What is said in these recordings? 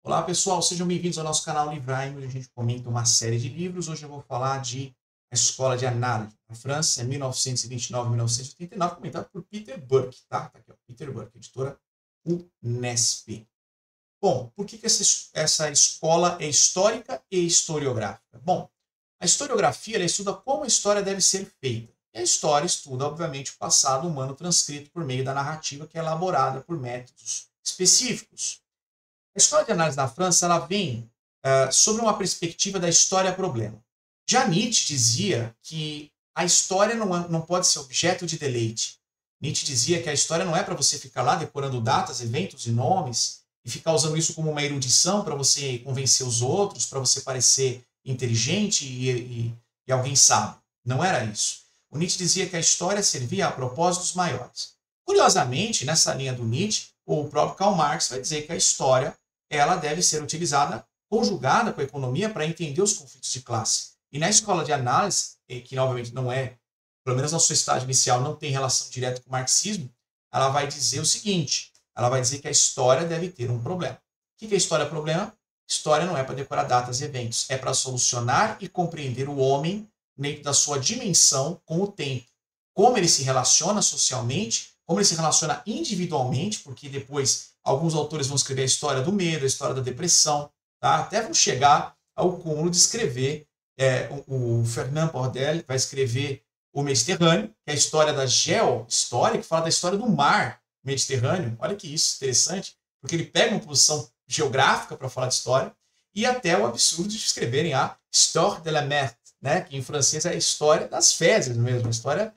Olá pessoal, sejam bem-vindos ao nosso canal Livraime, onde a gente comenta uma série de livros. Hoje eu vou falar de A Escola de Análise, na França, 1929-1989, comentado por Peter Burke, tá? Tá aqui, ó, Peter Burke, editora Unesp. Bom, por que essa escola é histórica e historiográfica? Bom, a historiografia ela estuda como a história deve ser feita. E a história estuda, obviamente, o passado humano transcrito por meio da narrativa que é elaborada por métodos específicos. A escola de análise da França ela vem sobre uma perspectiva da história-problema. Já Nietzsche dizia que a história não pode ser objeto de deleite. Nietzsche dizia que a história não é para você ficar lá decorando datas, eventos e nomes e ficar usando isso como uma erudição para você convencer os outros, para você parecer inteligente e alguém sábio. Não era isso. O Nietzsche dizia que a história servia a propósitos maiores. Curiosamente, nessa linha do Nietzsche, o próprio Karl Marx vai dizer que a história ela deve ser utilizada, conjugada com a economia para entender os conflitos de classe. E na escola de análise, que obviamente não é, pelo menos na sua estágio inicial, não tem relação direta com o marxismo, ela vai dizer o seguinte, ela vai dizer que a história deve ter um problema. O que é história-problema? História não é para decorar datas e eventos, é para solucionar e compreender o homem dentro da sua dimensão com o tempo. Como ele se relaciona socialmente, como ele se relaciona individualmente, porque depois alguns autores vão escrever a história do medo, a história da depressão, tá? Até vão chegar ao cúmulo de escrever, o Fernand Braudel vai escrever o Mediterrâneo, que é a história da geohistória, que fala da história do mar Mediterrâneo. Olha que isso, interessante, porque ele pega uma posição geográfica para falar de história, e até o absurdo de escreverem a Histoire de la mer, né? Que em francês é a história das fezes mesmo, a história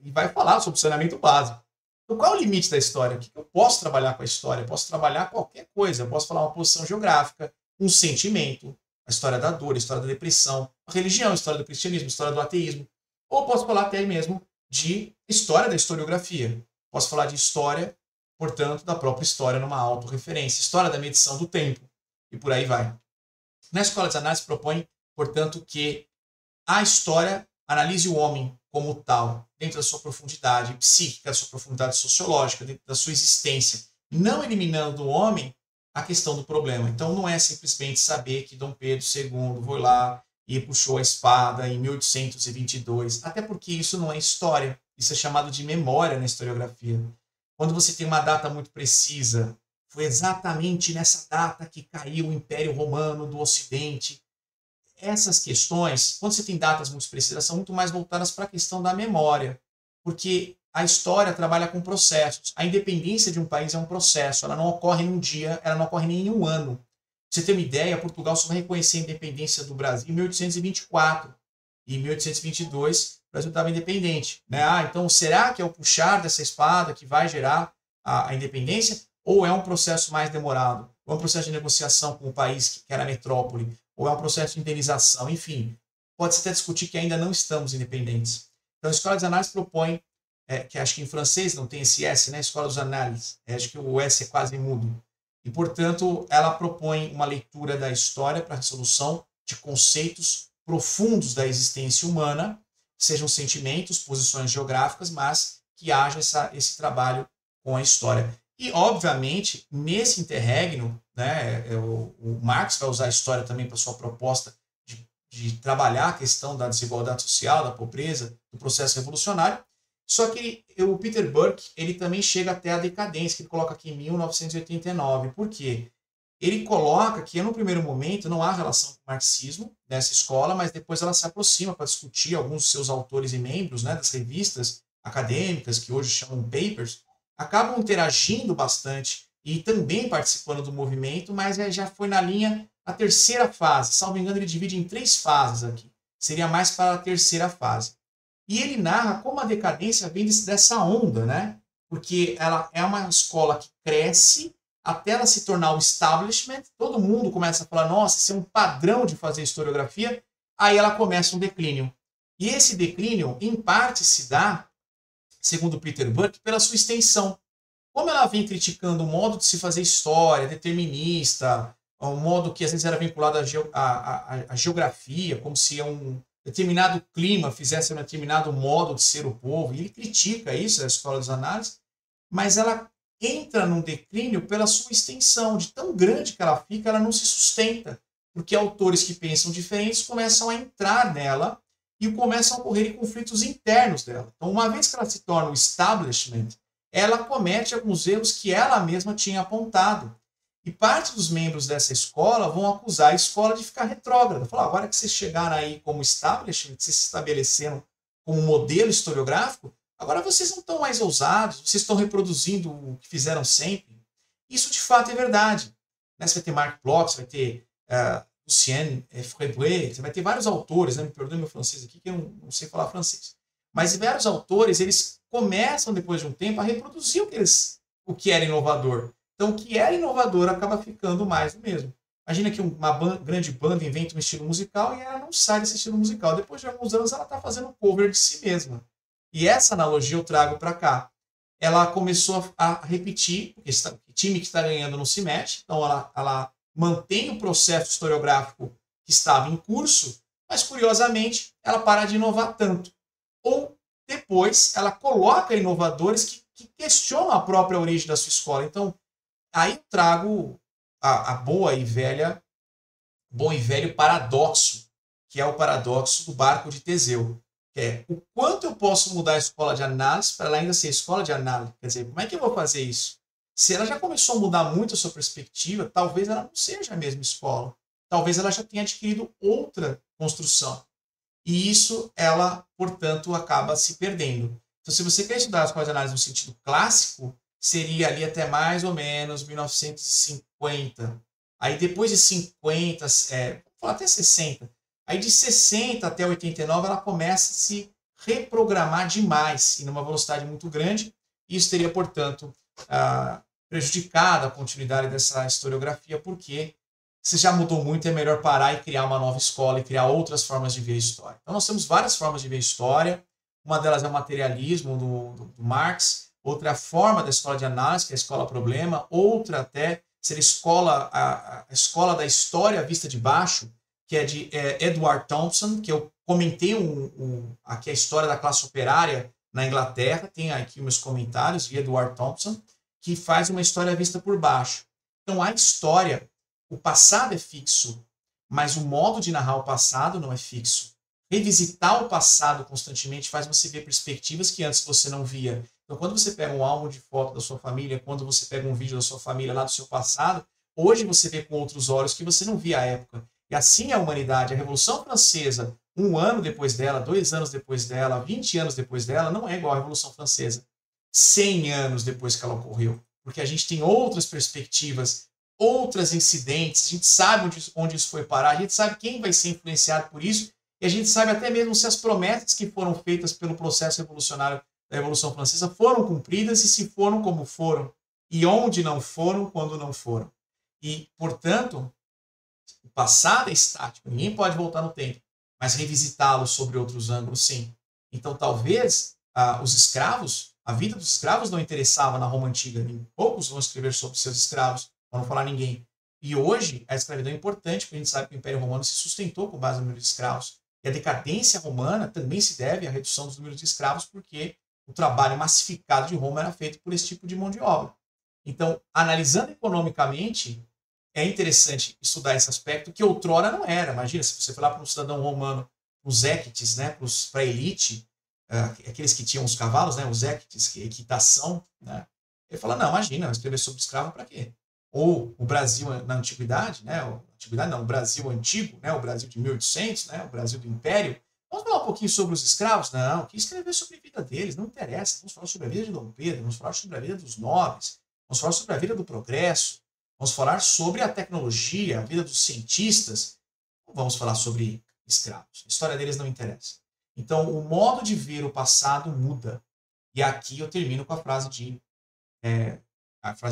e vai falar sobre o saneamento básico. Então, qual é o limite da história? O que eu posso trabalhar com a história? Eu posso trabalhar qualquer coisa. Eu posso falar uma posição geográfica, um sentimento, a história da dor, a história da depressão, a religião, a história do cristianismo, a história do ateísmo. Ou posso falar até mesmo de história da historiografia. Posso falar de história, portanto, da própria história numa autorreferência. História da medição do tempo. E por aí vai. Na escola de análise propõe, portanto, que a história analise o homem como tal, dentro da sua profundidade psíquica, da sua profundidade sociológica, dentro da sua existência, não eliminando do homem a questão do problema. Então não é simplesmente saber que Dom Pedro II foi lá e puxou a espada em 1822, até porque isso não é história, isso é chamado de memória na historiografia. Quando você tem uma data muito precisa, foi exatamente nessa data que caiu o Império Romano do Ocidente. Essas questões, quando você tem datas muito precisas, são muito mais voltadas para a questão da memória, porque a história trabalha com processos. A independência de um país é um processo, ela não ocorre num dia, ela não ocorre nem em um ano. Pra você ter uma ideia, Portugal só vai reconhecer a independência do Brasil em 1824. E em 1822, o Brasil estava independente. Né? Então, será que é o puxar dessa espada que vai gerar a independência? Ou é um processo mais demorado? Ou é um processo de negociação com o país que era a metrópole? Ou é um processo de indenização, enfim. Pode-se até discutir que ainda não estamos independentes. Então, a Escola de Análise propõe, que acho que em francês não tem esse S, né? Escola dos Análises. Acho que o S é quase mudo. E, portanto, ela propõe uma leitura da história para a resolução de conceitos profundos da existência humana, sejam sentimentos, posições geográficas, mas que haja esse trabalho com a história. E, obviamente, nesse interregno, né, o Marx vai usar a história também para sua proposta de trabalhar a questão da desigualdade social, da pobreza, do processo revolucionário. Só que o Peter Burke ele também chega até a decadência, que ele coloca aqui em 1989. Por quê? Ele coloca que, no primeiro momento, não há relação com o marxismo nessa escola, mas depois ela se aproxima para discutir alguns dos seus autores e membros, né, das revistas acadêmicas, que hoje chamam papers, acabam interagindo bastante e também participando do movimento, mas já foi na linha a terceira fase. Salvo engano, ele divide em 3 fases aqui. Seria mais para a terceira fase. E ele narra como a decadência vem dessa onda, né? Porque ela é uma escola que cresce até ela se tornar o establishment, todo mundo começa a falar, nossa, isso é um padrão de fazer historiografia, aí ela começa um declínio. E esse declínio, em parte, se dá, segundo Peter Burke, pela sua extensão. Como ela vem criticando o modo de se fazer história, determinista, um modo que às vezes era vinculado à geografia, como se um determinado clima fizesse um determinado modo de ser o povo, e ele critica isso, a escola dos análises, mas ela entra num declínio pela sua extensão, de tão grande que ela fica, ela não se sustenta, porque autores que pensam diferentes começam a entrar nela e começam a ocorrer conflitos internos dela. Então, uma vez que ela se torna o establishment, ela comete alguns erros que ela mesma tinha apontado. E parte dos membros dessa escola vão acusar a escola de ficar retrógrada. Falar, agora que vocês chegaram aí como establishment, vocês se estabeleceram como modelo historiográfico, agora vocês não estão mais ousados, vocês estão reproduzindo o que fizeram sempre. Isso de fato é verdade. Você vai ter Marc Bloch, você vai ter Lucien Frébré, você vai ter vários autores, me perdoe meu francês aqui, que eu não sei falar francês. Mas vários autores, eles começam depois de um tempo a reproduzir o que era inovador. Então, o que era inovador acaba ficando mais do mesmo. Imagina que uma grande banda inventa um estilo musical e ela não sai desse estilo musical. Depois de alguns anos, ela está fazendo cover de si mesma. E essa analogia eu trago para cá. Ela começou a repetir, porque o time que está ganhando não se mexe, então ela mantém o processo historiográfico que estava em curso, mas curiosamente ela para de inovar tanto. Ou depois ela coloca inovadores que questionam a própria origem da sua escola. Então, aí eu trago a bom e velho paradoxo, que é o paradoxo do barco de Teseu. Que é o quanto eu posso mudar a escola de análise para ela ainda ser escola de análise. Quer dizer, como é que eu vou fazer isso? Se ela já começou a mudar muito a sua perspectiva, talvez ela não seja a mesma escola. Talvez ela já tenha adquirido outra construção. E isso, ela, portanto, acaba se perdendo. Então, se você quer estudar a escola de análise no sentido clássico, seria ali até mais ou menos 1950. Aí depois de 50, vamos falar até 60. Aí de 60 até 89 ela começa a se reprogramar demais e numa velocidade muito grande. Isso teria, portanto, prejudicado a continuidade dessa historiografia, porque se já mudou muito, é melhor parar e criar uma nova escola e criar outras formas de ver a história. Então nós temos várias formas de ver a história. Uma delas é o materialismo do Marx, outra é a forma da escola de análise, que é a escola problema, outra até seria a escola da história vista de baixo, que é de Edward Thompson, que eu comentei aqui a história da classe operária na Inglaterra, tem aqui meus comentários de Edward Thompson, que faz uma história vista por baixo. Então a história, o passado é fixo, mas o modo de narrar o passado não é fixo. Revisitar o passado constantemente faz você ver perspectivas que antes você não via. Então, quando você pega um álbum de foto da sua família, quando você pega um vídeo da sua família lá do seu passado, hoje você vê com outros olhos que você não via à época. E assim é a humanidade. A Revolução Francesa, 1 ano depois dela, 2 anos depois dela, 20 anos depois dela, não é igual à Revolução Francesa 100 anos depois que ela ocorreu. Porque a gente tem outras perspectivas, outras incidentes, a gente sabe onde isso foi parar, a gente sabe quem vai ser influenciado por isso, e a gente sabe até mesmo se as promessas que foram feitas pelo processo revolucionário da Revolução Francesa foram cumpridas e se foram como foram, e onde não foram, quando não foram. E, portanto, o passado é estático, ninguém pode voltar no tempo, mas revisitá-lo sobre outros ângulos, sim. Então, talvez, os escravos, a vida dos escravos não interessava na Roma Antiga, poucos vão escrever sobre seus escravos, para não falar ninguém. E hoje, a escravidão é importante, porque a gente sabe que o Império Romano se sustentou com base no número de escravos. E a decadência romana também se deve à redução dos números de escravos, porque o trabalho massificado de Roma era feito por esse tipo de mão de obra. Então, analisando economicamente, é interessante estudar esse aspecto que outrora não era. Imagina, se você falar para um cidadão romano, os equites, para a elite, aqueles que tinham os cavalos, os equites, equitação, ele fala, não, imagina, escrever sobre escravo para quê? Ou o Brasil na antiguidade, o Brasil antigo, o Brasil de 1800, o Brasil do Império. Vamos falar um pouquinho sobre os escravos? Não, que escrever sobre a vida deles, não interessa. Vamos falar sobre a vida de Dom Pedro, vamos falar sobre a vida dos nobres, vamos falar sobre a vida do progresso, vamos falar sobre a tecnologia, a vida dos cientistas. Não vamos falar sobre escravos. A história deles não interessa. Então, o modo de ver o passado muda. E aqui eu termino com a frase de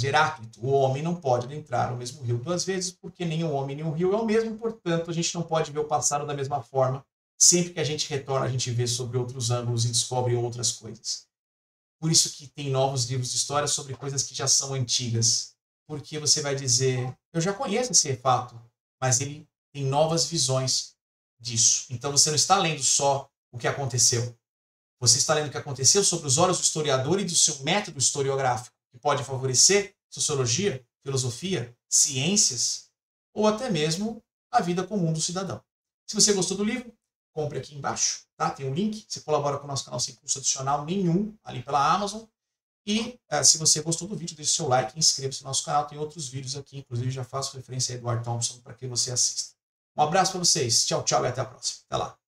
Heráclito: o homem não pode adentrar o mesmo rio 2 vezes, porque nem o homem nem o rio é o mesmo, portanto, a gente não pode ver o passado da mesma forma. Sempre que a gente retorna, a gente vê sobre outros ângulos e descobre outras coisas. Por isso que tem novos livros de história sobre coisas que já são antigas. Porque você vai dizer, eu já conheço esse fato, mas ele tem novas visões disso. Então você não está lendo só o que aconteceu. Você está lendo o que aconteceu sobre os olhos do historiador e do seu método historiográfico, que pode favorecer sociologia, filosofia, ciências ou até mesmo a vida comum do cidadão. Se você gostou do livro, compre aqui embaixo, tá? Tem um link, você colabora com o nosso canal sem custo adicional nenhum, ali pela Amazon. E se você gostou do vídeo, deixe seu like, inscreva-se no nosso canal, tem outros vídeos aqui, inclusive já faço referência a Edward Thompson para que você assista. Um abraço para vocês, tchau, tchau e até a próxima. Até lá.